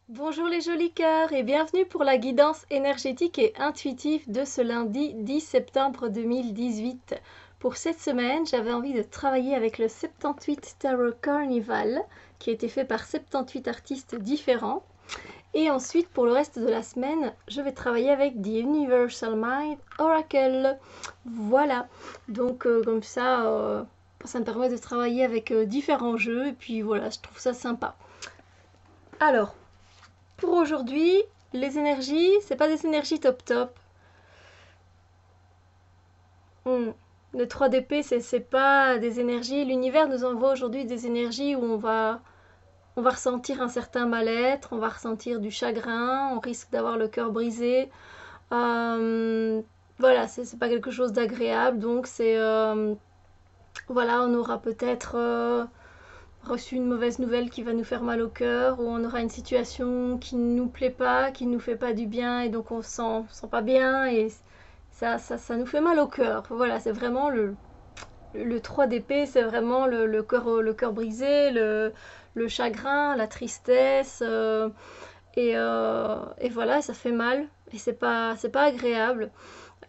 Bonjour les jolis cœurs et bienvenue pour la guidance énergétique et intuitive de ce lundi 10 septembre 2018. Pour cette semaine, j'avais envie de travailler avec le 78 Tarot Carnival qui a été fait par 78 artistes différents. Et ensuite, pour le reste de la semaine, je vais travailler avec The Universal Mind Oracle. Voilà, donc comme ça, ça me permet de travailler avec différents jeux et puis voilà, je trouve ça sympa. Alors, pour aujourd'hui, les énergies, c'est pas des énergies top top. Le 3 d'épée, c'est pas des énergies. L'univers nous envoie aujourd'hui des énergies où on va ressentir un certain mal-être, on va ressentir du chagrin, on risque d'avoir le cœur brisé. Euh, voilà, c'est pas quelque chose d'agréable, donc voilà, on aura peut-être reçu une mauvaise nouvelle qui va nous faire mal au cœur, ou on aura une situation qui ne nous plaît pas, qui ne nous fait pas du bien, et donc on sent pas bien, et ça nous fait mal au cœur. Voilà, c'est vraiment le 3 d'épée, c'est vraiment le cœur brisé, le chagrin, la tristesse, et voilà, ça fait mal, et c'est pas agréable.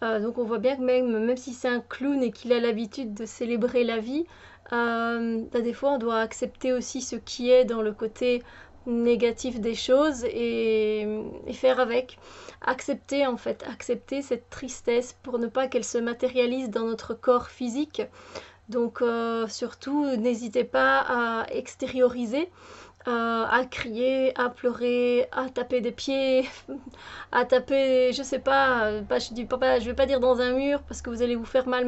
Donc on voit bien que même si c'est un clown et qu'il a l'habitude de célébrer la vie, des fois on doit accepter aussi ce qui est dans le côté négatif des choses et faire avec. Accepter en fait, accepter cette tristesse pour ne pas qu'elle se matérialise dans notre corps physique. Donc surtout, n'hésitez pas à extérioriser, à crier, à pleurer, à taper des pieds, à taper, je sais pas, je vais pas dire dans un mur parce que vous allez vous faire mal,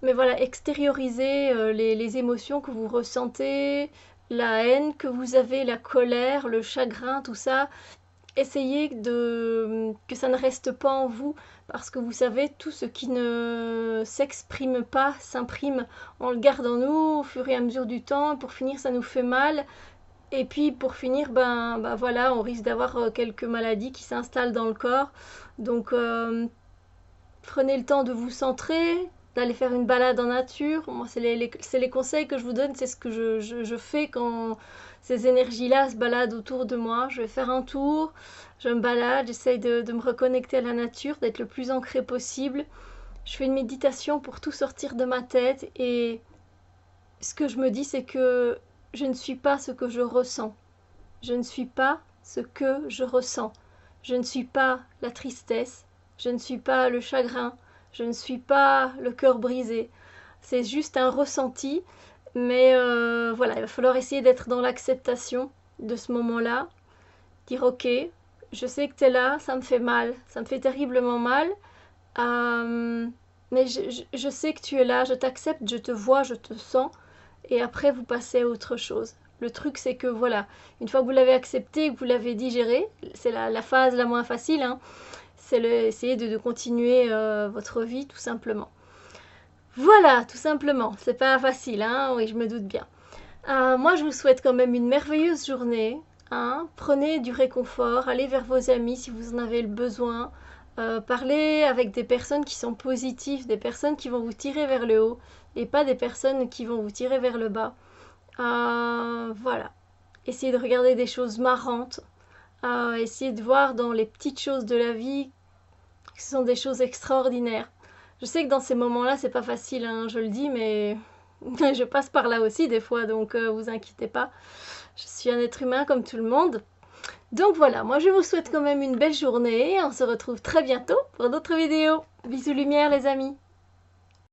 mais voilà, extérioriser les émotions que vous ressentez, la haine que vous avez, la colère, le chagrin, tout ça. Essayez que ça ne reste pas en vous, parce que vous savez, tout ce qui ne s'exprime pas s'imprime. On le garde en nous au fur et à mesure du temps, et pour finir, ça nous fait mal. Et puis pour finir, ben voilà, on risque d'avoir quelques maladies qui s'installent dans le corps. Donc prenez le temps de vous centrer, d'aller faire une balade en nature. Moi, c'est les conseils que je vous donne, c'est ce que je fais quand ces énergies-là se baladent autour de moi. Je vais faire un tour, je me balade, j'essaye de me reconnecter à la nature, d'être le plus ancré possible. Je fais une méditation pour tout sortir de ma tête et ce que je me dis, c'est que je ne suis pas ce que je ressens. Je ne suis pas ce que je ressens. Je ne suis pas la tristesse. Je ne suis pas le chagrin. Je ne suis pas le cœur brisé. C'est juste un ressenti. Mais voilà, il va falloir essayer d'être dans l'acceptation de ce moment-là. Dire ok, je sais que tu es là, ça me fait mal. Ça me fait terriblement mal. Euh, mais je sais que tu es là, je t'accepte, je te vois, je te sens. Et après, vous passez à autre chose. Le truc, c'est que voilà, une fois que vous l'avez accepté, que vous l'avez digéré, c'est la phase la moins facile, hein, c'est essayer de continuer votre vie tout simplement. Voilà, tout simplement. C'est pas facile, hein, oui, je me doute bien. Moi, je vous souhaite quand même une merveilleuse journée. Hein. Prenez du réconfort, allez vers vos amis si vous en avez le besoin. Parlez avec des personnes qui sont positives, des personnes qui vont vous tirer vers le haut et pas des personnes qui vont vous tirer vers le bas. Voilà. Essayez de regarder des choses marrantes. Essayez de voir dans les petites choses de la vie que ce sont des choses extraordinaires. Je sais que dans ces moments-là, c'est pas facile, hein, je le dis, mais je passe par là aussi des fois, donc vous inquiétez pas. Je suis un être humain comme tout le monde. Donc voilà, moi je vous souhaite quand même une belle journée. On se retrouve très bientôt pour d'autres vidéos. Bisous lumière les amis.